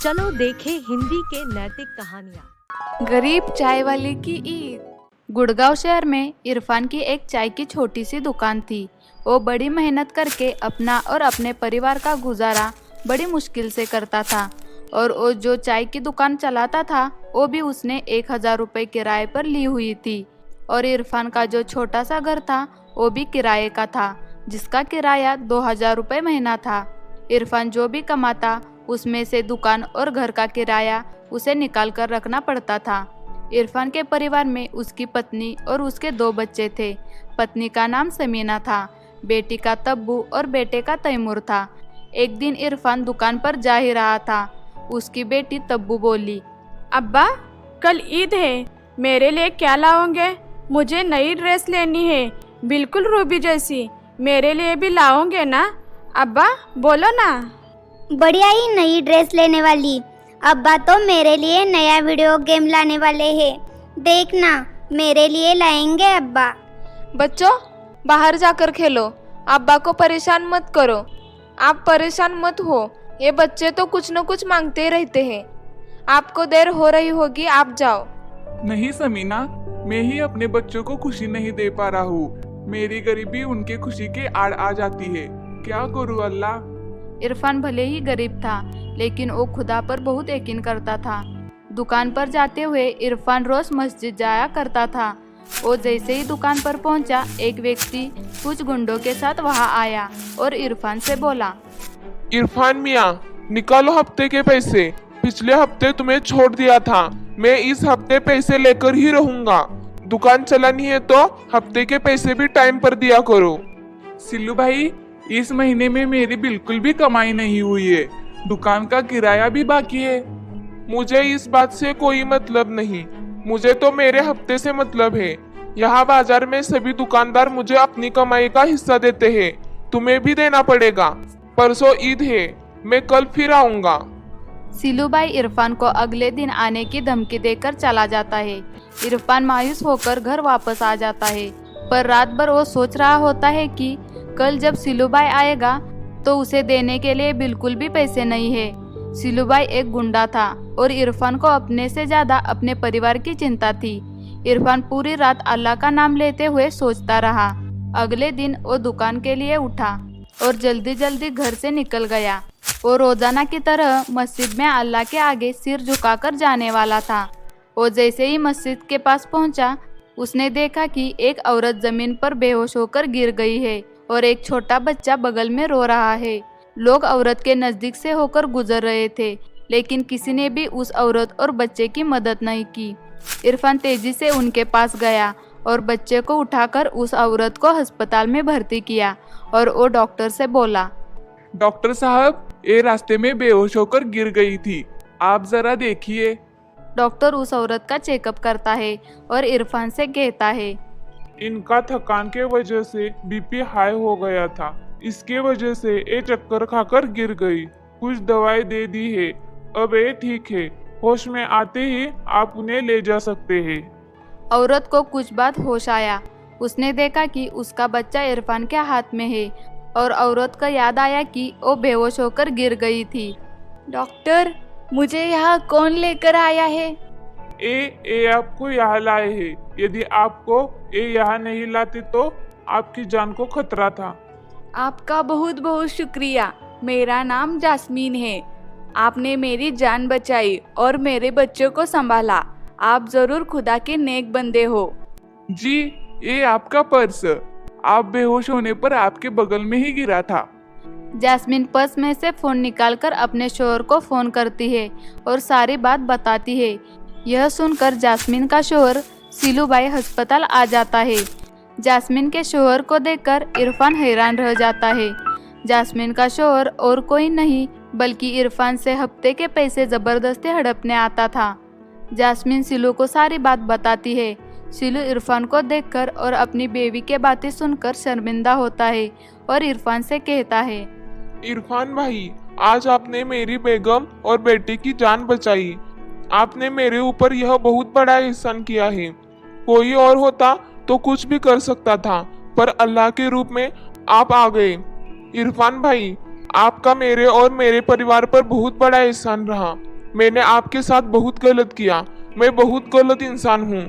चलो देखें हिंदी के नैतिक कहानियाँ। गरीब चाय वाले की ईद। गुड़गांव शहर में इरफान की एक चाय की छोटी सी दुकान थी। वो बड़ी मेहनत करके अपना और अपने परिवार का गुजारा बड़ी मुश्किल से करता था, और वो जो चाय की दुकान चलाता था वो भी उसने 1000 रुपये किराए पर ली हुई थी। और इरफान का जो छोटा सा घर था वो भी किराए का था, जिसका किराया 2000 रुपये महीना था। इरफान जो भी कमाता उसमें से दुकान और घर का किराया उसे निकाल कर रखना पड़ता था। इरफान के परिवार में उसकी पत्नी और उसके 2 बच्चे थे। पत्नी का नाम समीना था, बेटी का तब्बू और बेटे का तैमूर था। एक दिन इरफान दुकान पर जा ही रहा था। उसकी बेटी तब्बू बोली, अब्बा, कल ईद है, मेरे लिए क्या लाओगे? मुझे नई ड्रेस लेनी है, बिल्कुल रूबी जैसी। मेरे लिए भी लाओगे ना? अब्बा बोलो ना। बढ़िया ही नई ड्रेस लेने वाली। अब्बा तो मेरे लिए नया वीडियो गेम लाने वाले हैं। देखना, मेरे लिए लाएंगे अब्बा। बच्चों, बाहर जाकर खेलो, अब्बा को परेशान मत करो। आप परेशान मत हो, ये बच्चे तो कुछ न कुछ मांगते रहते हैं। आपको देर हो रही होगी, आप जाओ। नहीं समीना, मैं ही अपने बच्चों को खुशी नहीं दे पा रहा हूँ। मेरी गरीबी उनके खुशी के आड़ आ जाती है। क्या करूँ अल्लाह। इरफान भले ही गरीब था, लेकिन वो खुदा पर बहुत यकीन करता था। दुकान पर जाते हुए इरफान रोज मस्जिद जाया करता था। वो जैसे ही दुकान पर पहुंचा, एक व्यक्ति कुछ गुंडों के साथ वहां आया और इरफान से बोला, इरफान मियाँ, निकालो हफ्ते के पैसे। पिछले हफ्ते तुम्हें छोड़ दिया था, मैं इस हफ्ते पैसे लेकर ही रहूंगा। दुकान चलानी है तो हफ्ते के पैसे भी टाइम पर दिया करो। सिल्लू भाई, इस महीने में मेरी बिल्कुल भी कमाई नहीं हुई है, दुकान का किराया भी बाकी है। मुझे इस बात से कोई मतलब नहीं, मुझे तो मेरे हफ्ते से मतलब है। यहाँ बाजार में सभी दुकानदार मुझे अपनी कमाई का हिस्सा देते हैं, तुम्हें भी देना पड़ेगा। परसों ईद है, मैं कल फिर आऊंगा। सिल्लू भाई इरफान को अगले दिन आने की धमकी देकर चला जाता है। इरफान मायूस होकर घर वापस आ जाता है, पर रात भर वो सोच रहा होता है कि कल जब सिल्लू भाई आएगा तो उसे देने के लिए बिल्कुल भी पैसे नहीं है। सिल्लू भाई एक गुंडा था और इरफान को अपने से ज्यादा अपने परिवार की चिंता थी। इरफान पूरी रात अल्लाह का नाम लेते हुए सोचता रहा। अगले दिन वो दुकान के लिए उठा और जल्दी जल्दी घर से निकल गया। वो रोजाना की तरह मस्जिद में अल्लाह के आगे सिर झुकाकर जाने वाला था। वो जैसे ही मस्जिद के पास पहुंचा, उसने देखा कि एक औरत जमीन पर बेहोश होकर गिर गई है और एक छोटा बच्चा बगल में रो रहा है। लोग औरत के नजदीक से होकर गुजर रहे थे, लेकिन किसी ने भी उस औरत और बच्चे की मदद नहीं की। इरफान तेजी से उनके पास गया और बच्चे को उठाकर उस औरत को अस्पताल में भर्ती किया और वो डॉक्टर से बोला, डॉक्टर साहब, ये रास्ते में बेहोश होकर गिर गई थी, आप जरा देखिए। डॉक्टर उस औरत का चेकअप करता है और इरफान से कहता है, इनका थकान के वजह से बीपी हाई हो गया था, इसके वजह से ये चक्कर खाकर गिर गई। कुछ दवाई दे दी है, अब ये ठीक है, होश में आते ही आप उन्हें ले जा सकते हैं। औरत को कुछ बात होश आया। उसने देखा कि उसका बच्चा इरफान के हाथ में है और औरत को याद आया कि वो बेहोश होकर गिर गई थी। डॉक्टर, मुझे यहाँ कौन लेकर आया है? ये आपको यहाँ लाए हैं। यदि आपको ये यहाँ नहीं लाते तो आपकी जान को खतरा था। आपका बहुत बहुत शुक्रिया। मेरा नाम जास्मीन है। आपने मेरी जान बचाई और मेरे बच्चों को संभाला। आप जरूर खुदा के नेक बंदे हो। जी, ये आपका पर्स, आप बेहोश होने पर आपके बगल में ही गिरा था। जास्मीन पर्स में से फोन निकालकर अपने शोहर को फोन करती है और सारी बात बताती है। यह सुनकर जास्मीन का शोहर सिल्लू भाई अस्पताल आ जाता है। जास्मीन के शोहर को देखकर इरफान हैरान रह जाता है। जास्मीन का शोहर और कोई नहीं बल्कि इरफान से हफ्ते के पैसे जबरदस्ती हड़पने आता था। जास्मीन सिल्लू को सारी बात बताती है। सिल्लू इरफान को देखकर और अपनी बेबी के बातें सुनकर शर्मिंदा होता है और इरफान से कहता है, इरफान भाई, आज आपने मेरी बेगम और बेटे की जान बचाई। आपने मेरे ऊपर यह बहुत बड़ा एहसान किया है। कोई और होता तो कुछ भी कर सकता था, पर अल्लाह के रूप में आप आ गए। इरफान भाई, आपका मेरे और मेरे परिवार पर बहुत बड़ा एहसान रहा। मैंने आपके साथ बहुत गलत किया। मैं बहुत गलत इंसान हूँ।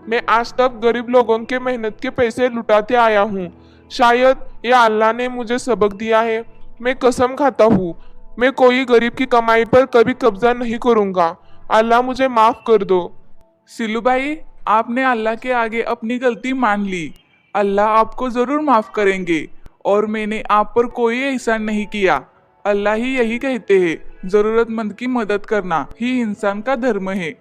मैं आज तक गरीब लोगों के मेहनत के पैसे लुटाते आया हूँ। शायद ये अल्लाह ने मुझे सबक दिया है। मैं कसम खाता हूँ, मैं कोई गरीब की कमाई पर कभी कब्जा नहीं करूँगा। अल्लाह मुझे माफ कर दो। सिलू भाई, आपने अल्लाह के आगे अपनी गलती मान ली। अल्लाह आपको जरूर माफ करेंगे और मैंने आप पर कोई एहसान नहीं किया। अल्लाह ही यही कहते हैं, जरूरतमंद की मदद करना ही इंसान का धर्म है।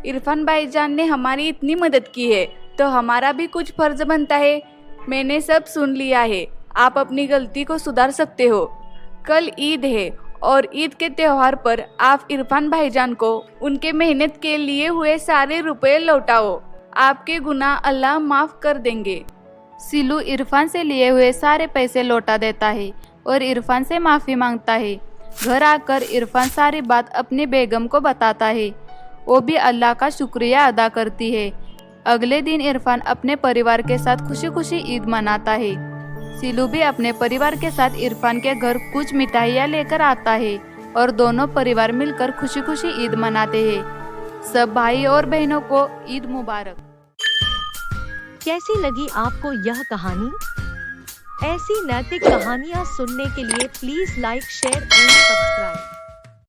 इरफान भाईजान ने हमारी इतनी मदद की है तो हमारा भी कुछ फर्ज बनता है। मैंने सब सुन लिया है। आप अपनी गलती को सुधार सकते हो। कल ईद है और ईद के त्योहार पर आप इरफान भाईजान को उनके मेहनत के लिए हुए सारे रुपए लौटाओ। आपके गुनाह अल्लाह माफ कर देंगे। सिलू इरफान से लिए हुए सारे पैसे लौटा देता है और इरफान से माफी मांगता है। घर आकर इरफान सारी बात अपनी बेगम को बताता है। वो भी अल्लाह का शुक्रिया अदा करती है। अगले दिन इरफान अपने परिवार के साथ खुशी खुशी ईद मनाता है। सिलू भी अपने परिवार के साथ इरफान के घर कुछ मिठाइयाँ लेकर आता है और दोनों परिवार मिलकर खुशी खुशी ईद मनाते हैं। सब भाई और बहनों को ईद मुबारक। कैसी लगी आपको यह कहानी? ऐसी नैतिक कहानियाँ सुनने के लिए please like, share and subscribe.